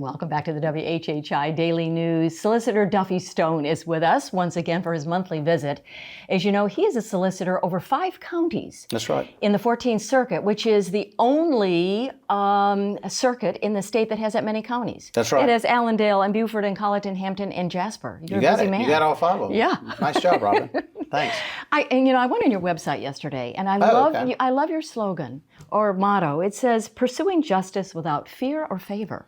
welcome back to the WHHI Daily News. Solicitor Duffie Stone is with us once again for his monthly visit. As you know, he is a solicitor over 5 counties. That's right. In the 14th Circuit, which is the only circuit in the state that has that many counties. That's right. It has Allendale and Beaufort and Colleton, Hampton and Jasper. You're you got a busy it. man. You got all 5 of them. Yeah. Nice job, Robyn. Thanks. I went on your website yesterday, and I love your slogan or motto. It says, "Pursuing justice without fear or favor."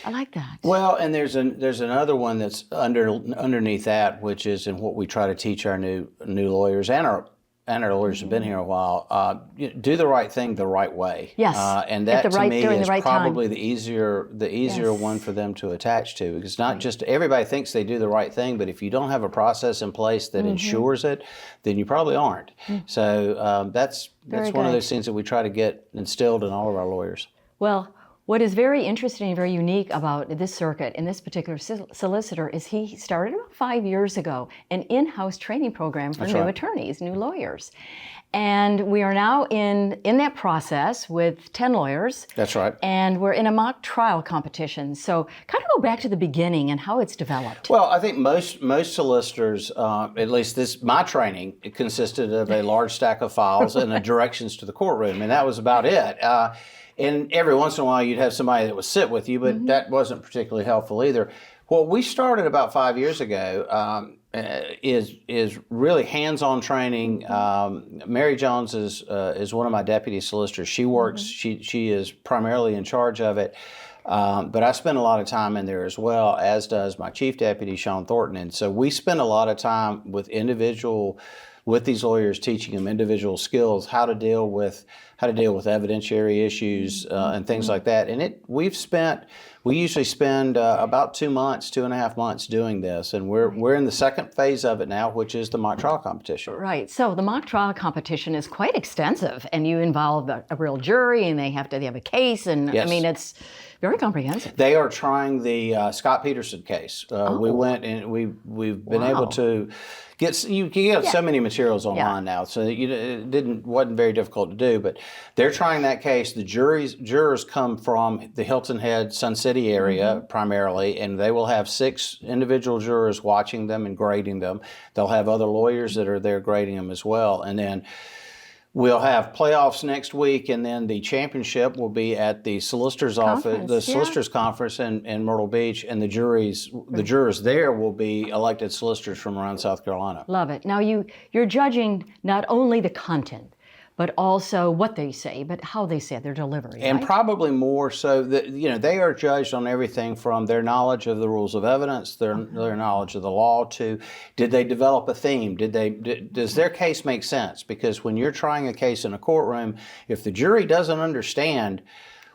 I like that. Well, and there's another one that's underneath that, which is in what we try to teach our new lawyers and our lawyers who've been here a while. Do the right thing the right way. Yes. And that to me is probably time. the easier one for them to attach to, because not just everybody thinks they do the right thing, but if you don't have a process in place that ensures it, then you probably aren't. So that's one of those things that we try to get instilled in all of our lawyers. Well, what is very interesting and very unique about this circuit and this particular solicitor is he started about 5 years ago an in-house training program for new attorneys, new lawyers. And we are now in that process with 10 lawyers. That's right. And we're in a mock trial competition. So kind of go back to the beginning and how it's developed. Well, I think most solicitors, at least my training, it consisted of a large stack of files and the directions to the courtroom, and that was about it. And every once in a while, you'd have somebody that would sit with you, but that wasn't particularly helpful either. What we started about 5 years ago is really hands-on training. Mary Jones is one of my deputy solicitors. She works. She is primarily in charge of it. But I spend a lot of time in there as well, as does my chief deputy, Sean Thornton. And so we spend a lot of time with these lawyers, teaching them individual skills, how to deal with evidentiary issues and things like that. And we usually spend about 2.5 months doing this, and we're in the second phase of it now, which is the mock trial competition. Right. So the mock trial competition is quite extensive, and you involve a real jury, and they have a case, and yes. I mean it's very comprehensive. They are trying the Scott Peterson case. We went and we've been able to get so many materials online now, so it wasn't very difficult to do. But they're trying that case. The jurors come from the Hilton Head, Sun City area primarily, and they will have 6 individual jurors watching them and grading them. They'll have other lawyers that are there grading them as well, and then we'll have playoffs next week, and then the championship will be at the solicitor's office, the solicitor's conference in Myrtle Beach, and the jurors there will be elected solicitors from around South Carolina. Love it. Now you're judging not only the content, but also what they say, but how they say their delivery. And right? probably more so that they are judged on everything from their knowledge of the rules of evidence, their knowledge of the law, to did they develop a theme? Does their case make sense? Because when you're trying a case in a courtroom, if the jury doesn't understand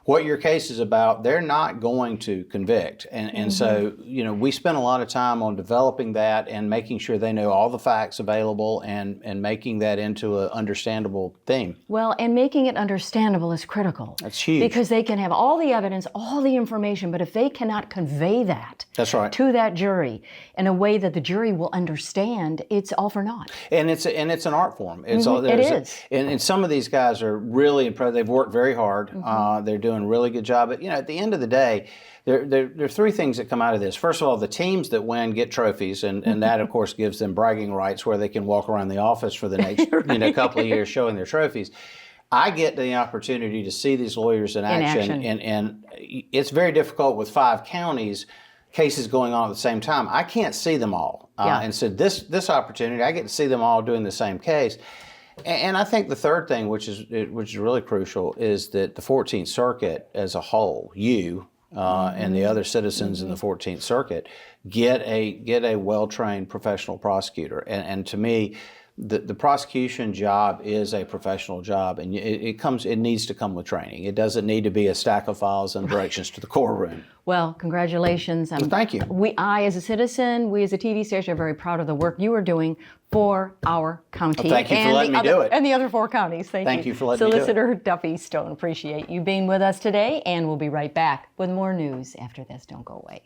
what your case is about, they're not going to convict. And so, we spend a lot of time on developing that and making sure they know all the facts available and making that into an understandable theme. Well, and making it understandable is critical. That's huge. Because they can have all the evidence, all the information, but if they cannot convey that to that jury in a way that the jury will understand, it's all for naught. And it's an art form. It is. And some of these guys are really impressive. They've worked very hard. They're doing a really good job. But at the end of the day, there are 3 things that come out of this. First of all, the teams that win get trophies, and that of course gives them bragging rights where they can walk around the office for the next couple of years showing their trophies. I get the opportunity to see these lawyers in action. And it's very difficult with 5 counties, cases going on at the same time. I can't see them all. And so this opportunity, I get to see them all doing the same case. And I think the third thing, which is really crucial, is that the 14th Circuit as a whole, and the other citizens in the 14th Circuit, get a well-trained professional prosecutor. And to me, the prosecution job is a professional job, and it needs to come with training. It doesn't need to be a stack of files and directions to the courtroom. Well, congratulations. Well, thank you. I, as a citizen, we as a TV station are very proud of the work you are doing for our county. Well, thank you for letting me do it. And the other 4 counties. Thank you for letting me do it. Solicitor Duffie Stone, appreciate you being with us today, and we'll be right back with more news after this. Don't go away.